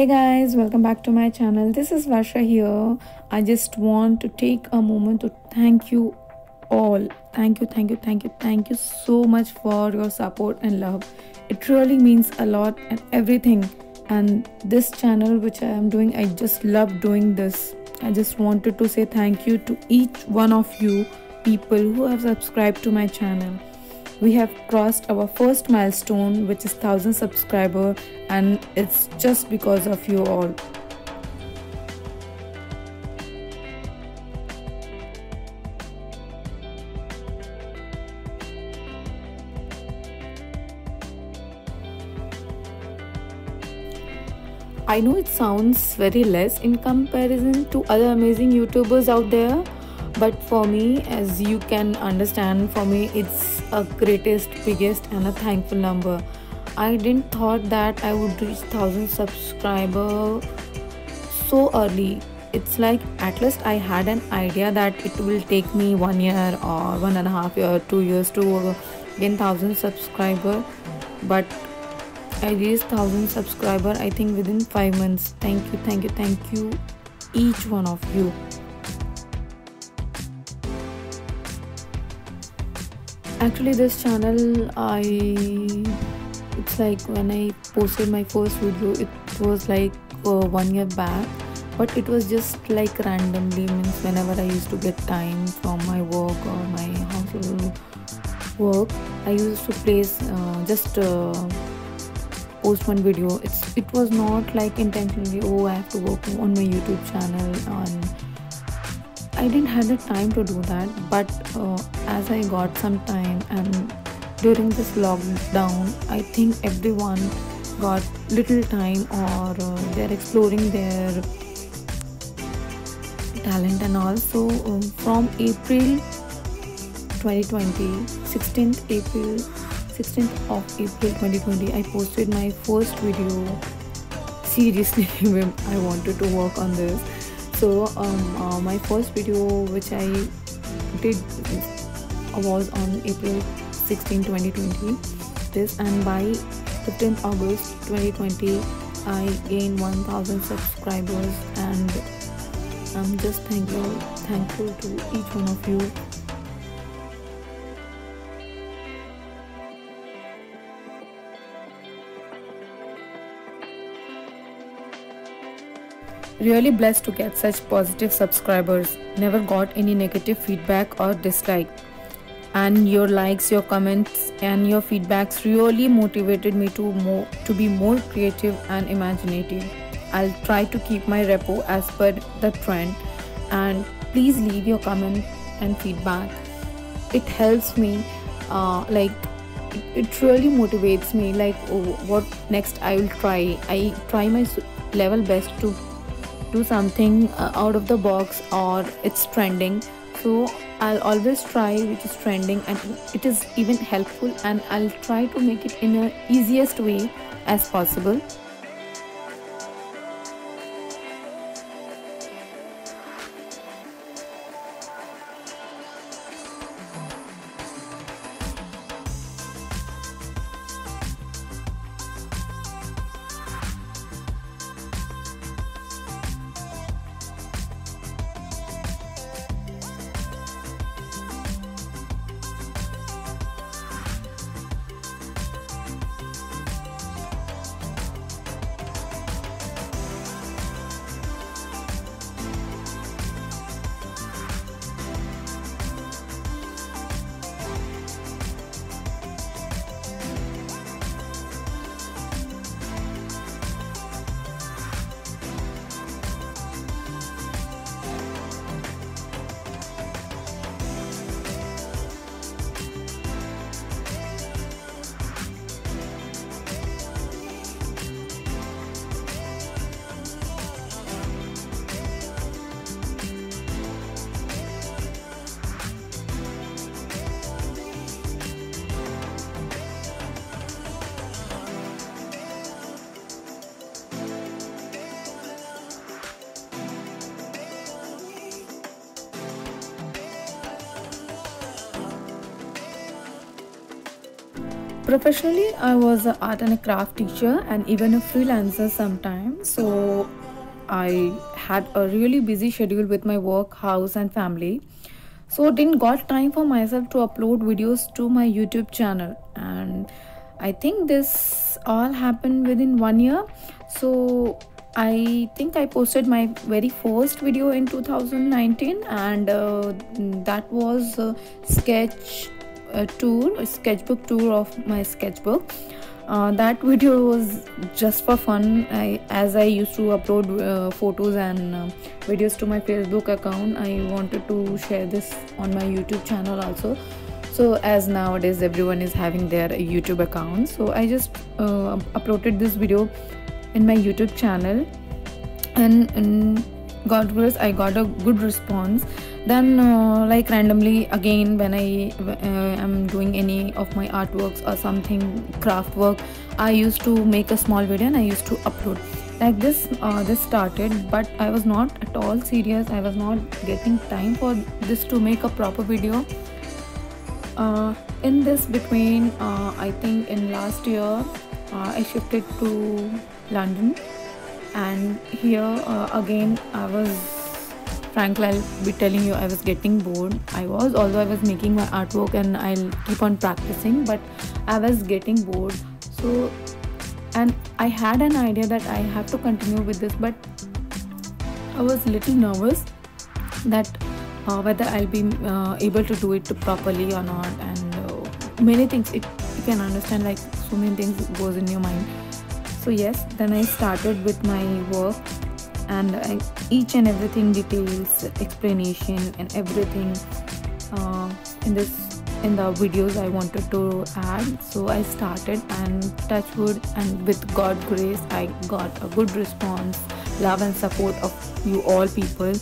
Hey guys, welcome back to my channel. This is Varsha here. I just want to take a moment to thank you all. Thank you so much for your support and love. It really means a lot and everything. And this channel, which I am doing, I just love doing this. I just wanted to say thank you to each one of you people who have subscribed to my channel. We have crossed our first milestone, which is 1000 subscriber, and it's just because of you all. I know it sounds very less in comparison to other amazing YouTubers out there, but for me, as you can understand, for me it's a greatest, biggest and a thankful number. I didn't thought that I would reach 1000 subscriber so early. It's like at least I had an idea that it will take me 1 year or 1.5 year, 2 years to gain 1000 subscriber, but I reached 1000 subscriber I think within 5 months. Thank you each one of you. Actually this channel, it's like when I posted my first video, it was like 1 year back, but it was just like randomly, means whenever I used to get time from my work or my household work, I used to place just post one video. It was not like intentionally, oh I have to work on my YouTube channel, and I didn't have the time to do that. But as I got some time, and during this lockdown, I think everyone got little time, or they're exploring their talent and all. So from April 2020, 16th of April 2020, I posted my first video. Seriously, I wanted to work on this. So my first video which I did was on April 16, 2020 this, and by 15th August 2020 I gained 1000 subscribers, and I'm just thankful to each one of you. Really blessed to get such positive subscribers. Never got any negative feedback or dislike. And your likes, your comments and your feedbacks really motivated me to be more creative and imaginative. I'll try to keep my repo as per the trend, and please leave your comment and feedback. It helps me, it really motivates me, like, oh, what next I will try. I try my level best to do something out of the box, or it's trending, so I'll always try which is trending and it is even helpful, and I'll try to make it in a easiest way as possible. Professionally, I was an art and a craft teacher and even a freelancer sometimes. So I had a really busy schedule with my work, house, and family. So didn't got time for myself to upload videos to my YouTube channel. And I think this all happened within 1 year. So I think I posted my very first video in 2019, and that was a a sketchbook tour of my sketchbook. That video was just for fun. As I used to upload photos and videos to my Facebook account, I wanted to share this on my YouTube channel also. So as nowadays everyone is having their YouTube account, so I just uploaded this video in my YouTube channel, and God grace, I got a good response. Then like randomly again, when I am doing any of my artworks or something craft work, I used to make a small video and I used to upload like this. This started, but I was not at all serious. I was not getting time for this to make a proper video. In this between, I think in last year I shifted to London, and here again I was, frankly I'll be telling you, I was getting bored. Although I was making my artwork and I'll keep on practicing, but I was getting bored. So, and I had an idea that I have to continue with this, but I was little nervous that whether I'll be able to do it properly or not, and many things, you can understand, like so many things goes in your mind. So yes, then I started with my work, and each and everything, details, explanation and everything in the videos I wanted to add. So I started, and touch wood, and with God grace I got a good response, love and support of you all people.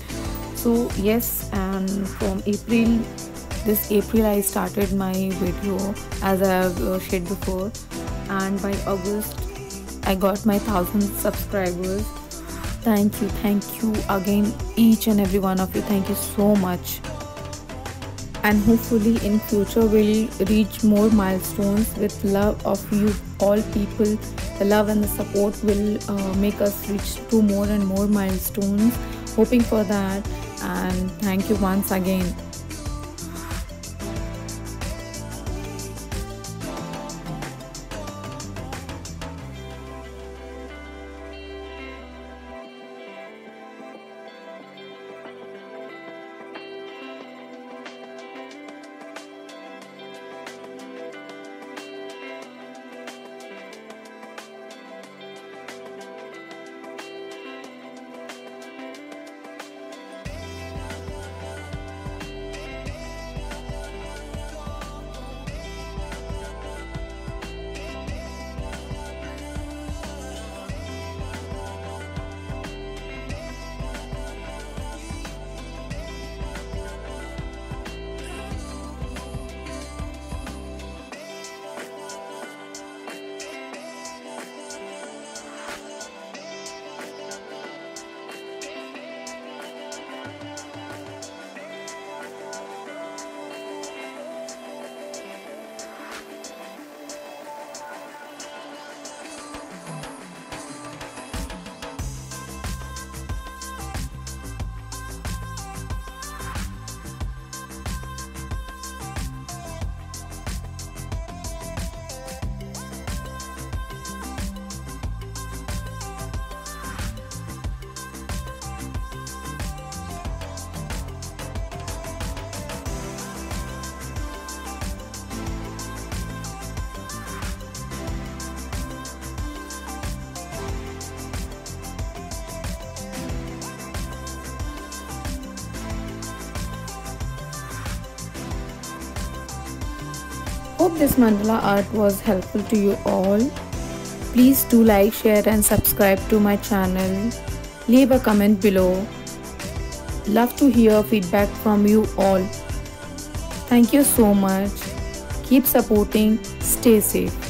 So yes, and from this April I started my video, as I have shared before, and by August I got my 1,000 subscribers. Thank you again, each and every one of you. Thank you so much. And hopefully in future we'll reach more milestones with love of you all people. The love and the support will make us reach to more and more milestones. Hoping for that, and thank you once again. Hope this mandala art was helpful to you all. Please do like, share and subscribe to my channel. Leave a comment below. Love to hear feedback from you all. Thank you so much. Keep supporting. Stay safe.